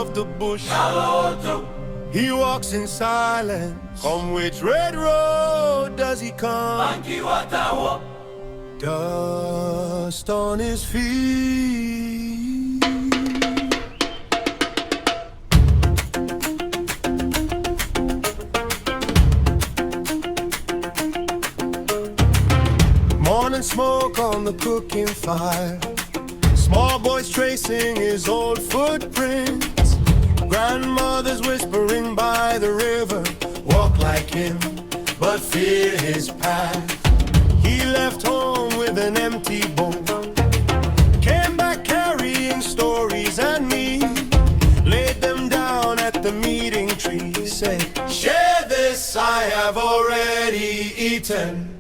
of the bush. Kalo'otou. He walks in silence. From which red road does he come? Banki-Watawa. Dust on his feet. Morning smoke on the cooking fire. Small boys tracing his old footprints. Grandmothers whispering by the river. Walk like him, but fear his path. He left home with an empty bowl. Came back carrying stories and me. Laid them down at the meeting tree. Said, share this, I have already eaten.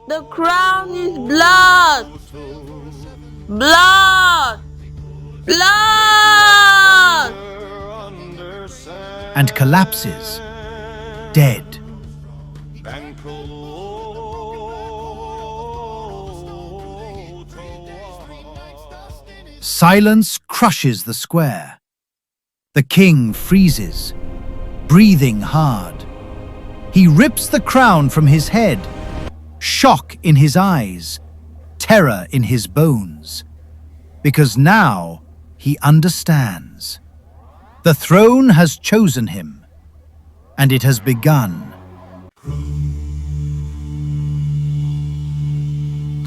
The crown is blood! Blood! Blood! And collapses, dead. Silence crushes the square. The king freezes, breathing hard. He rips the crown from his head. Shock in his eyes, terror in his bones. Because now he understands. The throne has chosen him, and it has begun.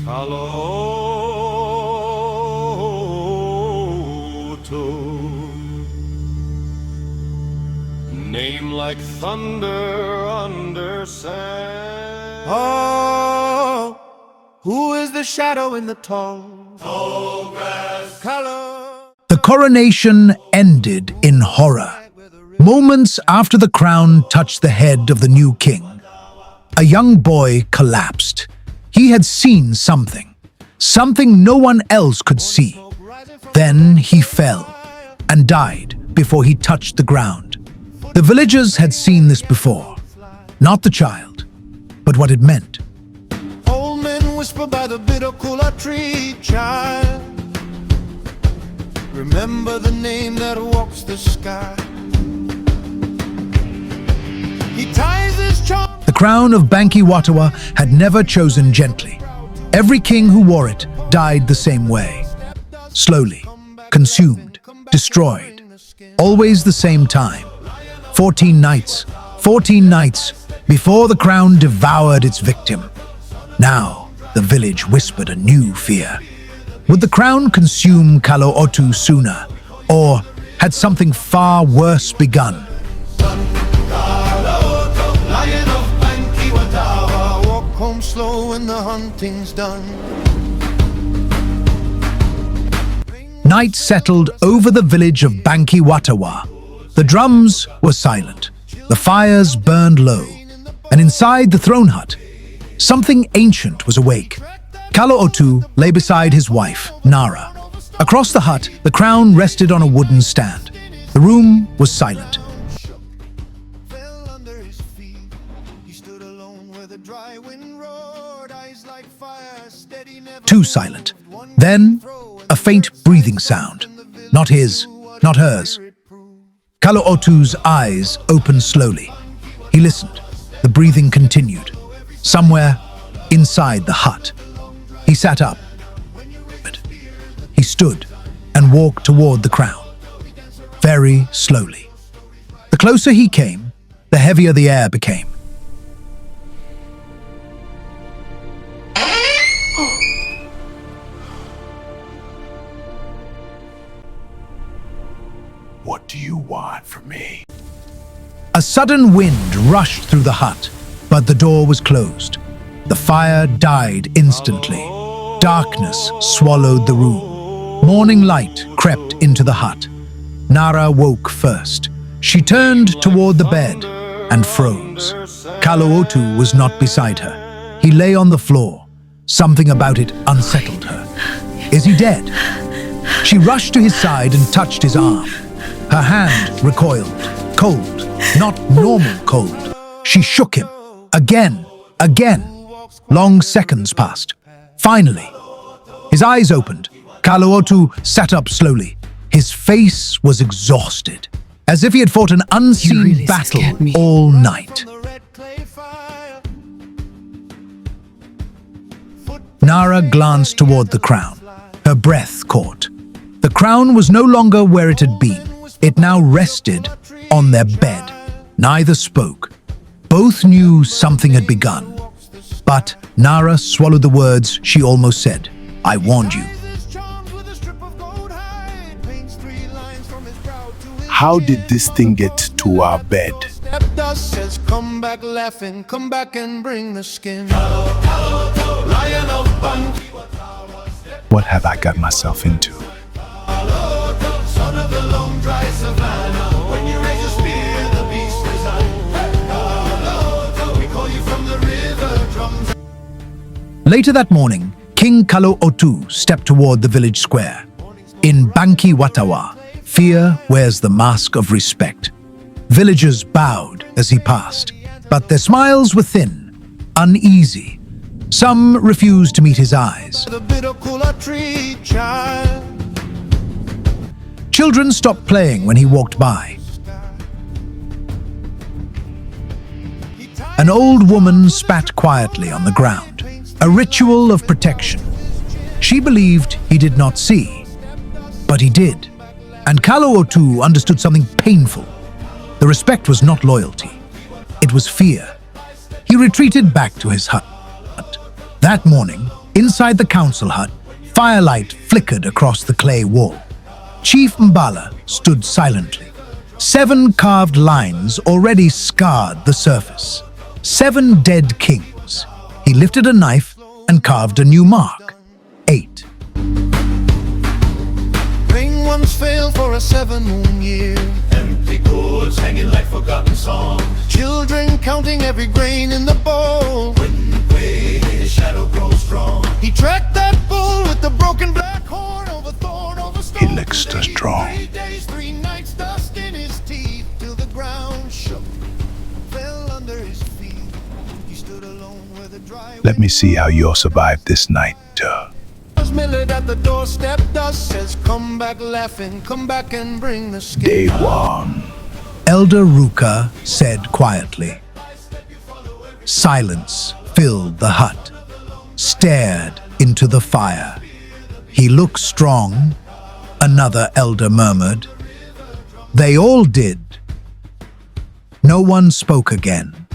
Kalo'otou. Name like thunder under sand. Oh, who is the shadow in the tall grass? The coronation ended in horror. Moments after the crown touched the head of the new king, a young boy collapsed. He had seen something no one else could see. Then he fell and died before he touched the ground. The villagers had seen this before, not the child, but what it meant. Old men whisper by the bitter kola tree, child. Remember the name that walks the sky. He ties his charm. The crown of Banki-Watawa had never chosen gently. Every king who wore it died the same way. Slowly, consumed, destroyed. Always the same time. 14 nights before the crown devoured its victim. Now, the village whispered a new fear. Would the crown consume Kalo'otou sooner, or had something far worse begun? Kalo'otou, lion of Banki-Watawa, walk home slow when the hunting's done. Night settled over the village of Banki-Watawa. The drums were silent, the fires burned low, and inside the throne hut, something ancient was awake. Kalo'otou lay beside his wife, Nara. Across the hut, the crown rested on a wooden stand. The room was silent. Too silent. Then, a faint breathing sound. Not his, not hers. Kalo'otou's eyes opened slowly. He listened. The breathing continued. Somewhere inside the hut. He sat up. He stood and walked toward the crown. Very slowly. The closer he came, the heavier the air became. What do you want from me? A sudden wind rushed through the hut, but the door was closed. The fire died instantly. Darkness swallowed the room. Morning light crept into the hut. Nara woke first. She turned toward the bed and froze. Kalo'otou was not beside her. He lay on the floor. Something about it unsettled her. Is he dead? She rushed to his side and touched his arm. Her hand recoiled. Cold, not normal cold. She shook him. Again. Long seconds passed. Finally, his eyes opened. Kalo'otou sat up slowly. His face was exhausted, as if he had fought an unseen battle all night. Nara glanced toward the crown. Her breath caught. The crown was no longer where it had been. It now rested on their bed. Neither spoke. Both knew something had begun. But Nara swallowed the words she almost said. I warned you. How did this thing get to our bed? Says, come back laughing, come back and bring the skin. Lion of Banki-Watawa. What have I got myself into? Kalo'otou, son of the long dry savannah. When you raise a spear, the beast resign. Kalo'otou, we call you from the river drums. Later that morning, King Kalo'otou stepped toward the village square. In Banki-Watawa, fear wears the mask of respect. Villagers bowed as he passed, but their smiles were thin, uneasy. Some refused to meet his eyes. The bitter cooler tree child. Children stopped playing when he walked by. An old woman spat quietly on the ground, a ritual of protection. She believed he did not see, but he did. And Kalo'otou understood something painful. The respect was not loyalty. It was fear. He retreated back to his hut. That morning, inside the council hut, firelight flickered across the clay wall. Chief Mbala stood silently. 7 carved lines already scarred the surface. 7 dead kings. He lifted a knife and carved a new mark. 8. Rain once failed for a 7-moon year. Empty gourds hanging like forgotten songs. Children counting every grain in the bowl. When way his shadow grows strong. He tracked that bull with the broken black horn over thorn over stone. He looks so strong. 3 days, 3 nights, dust in his teeth till the ground shook. Fell under his feet. He stood alone where the dry. Let me see how you'll survive this night. Millet at the doorstep, dust says, come back laughing, come back and bring the skin. Day 1. Elder Ruka said quietly. Silence filled the hut, stared into the fire. He looked strong, another elder murmured. They all did. No one spoke again.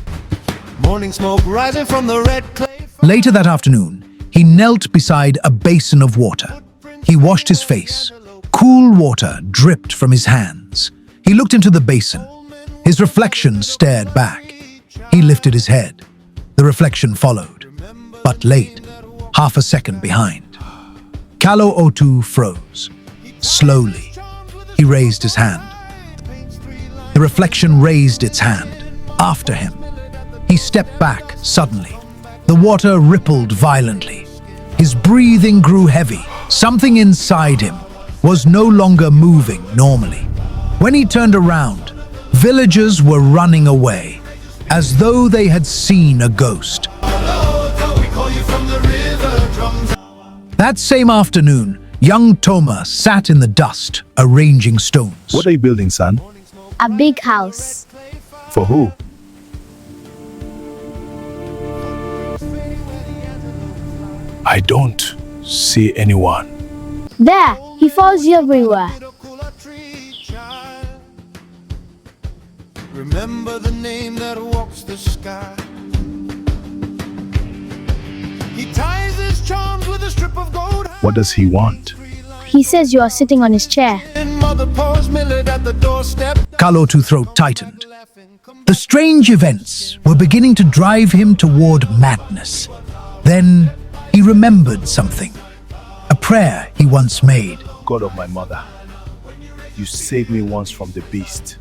Morning smoke rising from the red clay. Later that afternoon, he knelt beside a basin of water. He washed his face. Cool water dripped from his hands. He looked into the basin. His reflection stared back. He lifted his head. The reflection followed, but late, half a second behind. Kalo'otou froze. Slowly, he raised his hand. The reflection raised its hand. After him, he stepped back suddenly. The water rippled violently. His breathing grew heavy. Something inside him was no longer moving normally. When he turned around, villagers were running away, as though they had seen a ghost. That same afternoon, young Toma sat in the dust, arranging stones. What are you building, son? A big house. For who? I don't see anyone. There, he follows you everywhere. Remember the name that walks the sky. He ties his charms with a strip of gold. What does he want? He says you are sitting on his chair. And mother pours millet at the doorstep. Kalo'ou's throat tightened. The strange events were beginning to drive him toward madness. Then he remembered something. A prayer he once made. God of my mother, You saved me once from the beast.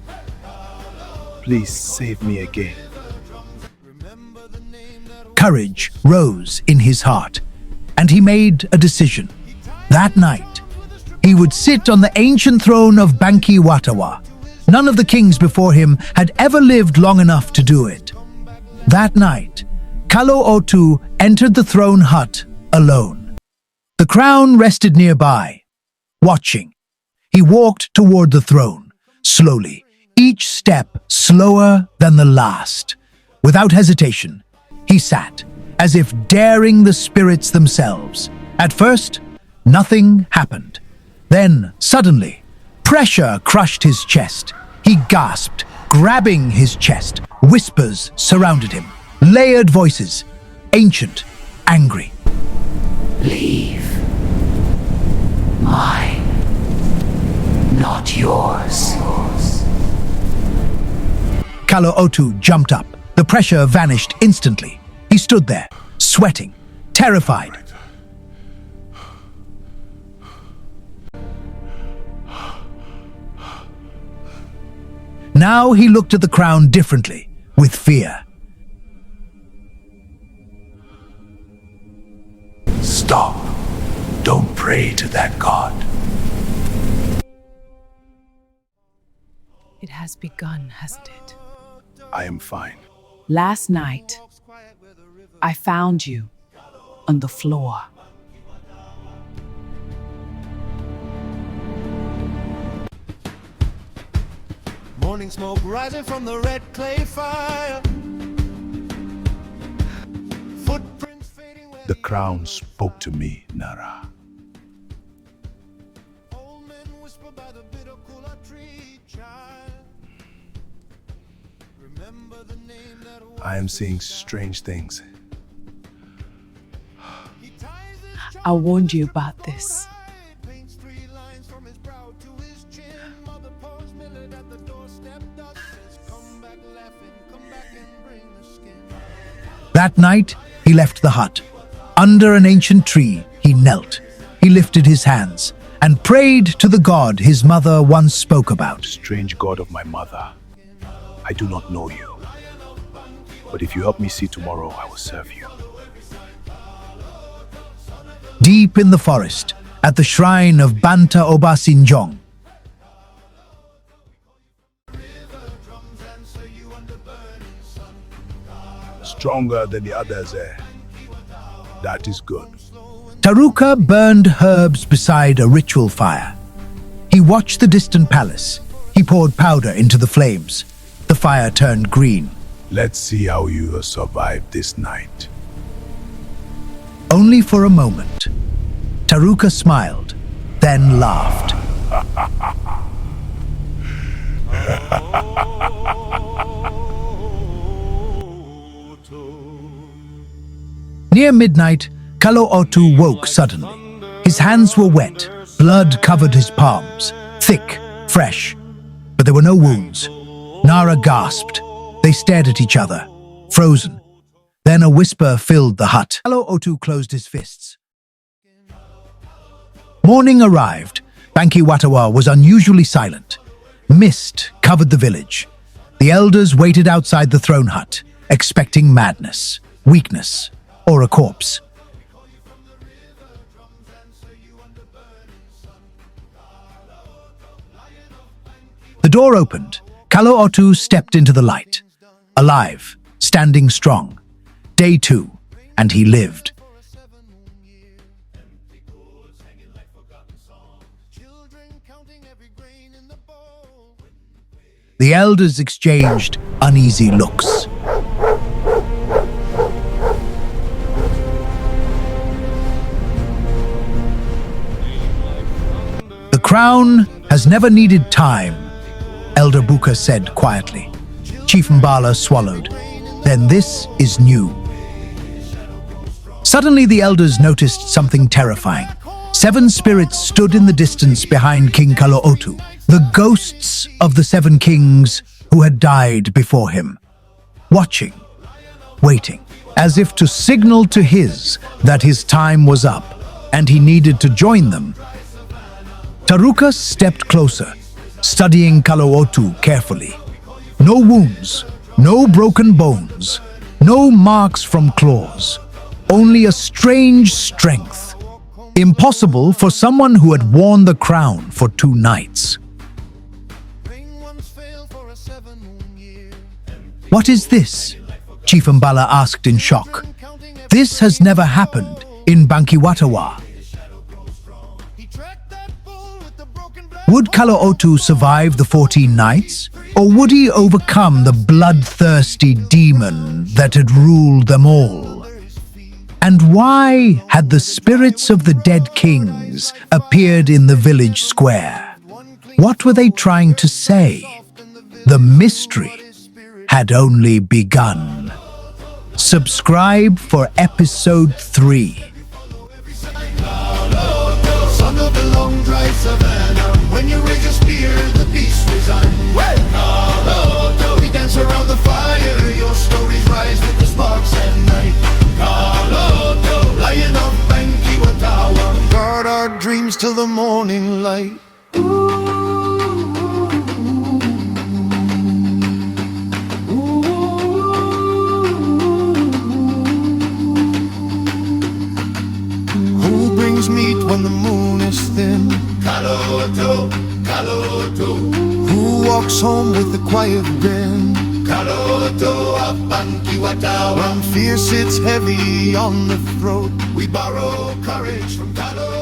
Please save me again. Courage rose in his heart, and he made a decision. That night, he would sit on the ancient throne of Banki-Watawa. None of the kings before him had ever lived long enough to do it. That night, Kalo'otou entered the throne hut alone. The crown rested nearby, watching. He walked toward the throne, slowly, each step slower than the last. Without hesitation, he sat, as if daring the spirits themselves. At first, nothing happened. Then, suddenly, pressure crushed his chest. He gasped, grabbing his chest. Whispers surrounded him. Layered voices, ancient, angry. Leave. Mine, not yours. Kalo'otou jumped up. The pressure vanished instantly. He stood there, sweating, terrified. Now he looked at the crown differently, with fear. Stop. Don't pray to that god. It has begun, hasn't it? I am fine. Last night, I found you on the floor. Morning smoke rising from the red clay fire. Footprints fading where The crown spoke to me, Nara. old men whisper by the bitter cooler tree. Child, remember the name that I am seeing strange things. he ties his I warned you about this. paints 3 lines from his brow to his chin. Mother paws millet at the doorstep. Dust says, come back laughing, come back and bring the skin. That night, he left the hut. Under an ancient tree, he knelt. He lifted his hands and prayed to the god his mother once spoke about. Strange god of my mother, I do not know you. But if you help me see tomorrow, I will serve you. Deep in the forest, at the shrine of Banta Obasinjong, Stronger than the others, eh? That is good. Taruka burned herbs beside a ritual fire. He watched the distant palace. He poured powder into the flames. The fire turned green. Let's see how you survive this night. Only for a moment. Taruka smiled, then laughed. Near midnight, Kalo'otou woke suddenly. His hands were wet, blood covered his palms, thick, fresh. But there were no wounds. Nara gasped. They stared at each other, frozen. Then a whisper filled the hut. Kalo'otou closed his fists. Morning arrived. Banki-Watawa was unusually silent. Mist covered the village. The elders waited outside the throne hut, expecting madness, weakness, or a corpse. The door opened. Kalo'otou stepped into the light. Alive, standing strong. Day 2, and he lived. The elders exchanged uneasy looks. The crown has never needed time, Elder Buka said quietly. Chief Mbala swallowed. Then this is new. Suddenly the elders noticed something terrifying. 7 spirits stood in the distance behind King Kalo'otou, the ghosts of the 7 kings who had died before him, watching, waiting, as if to signal to that his time was up and he needed to join them. Taruka stepped closer. studying Kalo'otou carefully. No wounds, no broken bones, no marks from claws, only a strange strength. Impossible for someone who had worn the crown for 2 nights. What is this? Chief Mbala asked in shock. This has never happened in Banki-Watawa. Would Kalo'otou survive the 14 nights? Or would he overcome the bloodthirsty demon that had ruled them all? And why had the spirits of the dead kings appeared in the village square? What were they trying to say? The mystery had only begun. Subscribe for episode 3. Son of the long dry savannah, when you raise your spear, the beast resign. Kalo'otou, we dance around the fire, your stories rise with the sparks at night. Kalo'otou, lion of Banki-Watawa, guard our dreams till the morning light. Who brings meat when the moon is thin? Kalo'otou, Kalo'otou. Who walks home with the quiet grin? Kalo'otou of Banki-Watawa. When fear sits heavy on the throat, we borrow courage from Kalo'otou.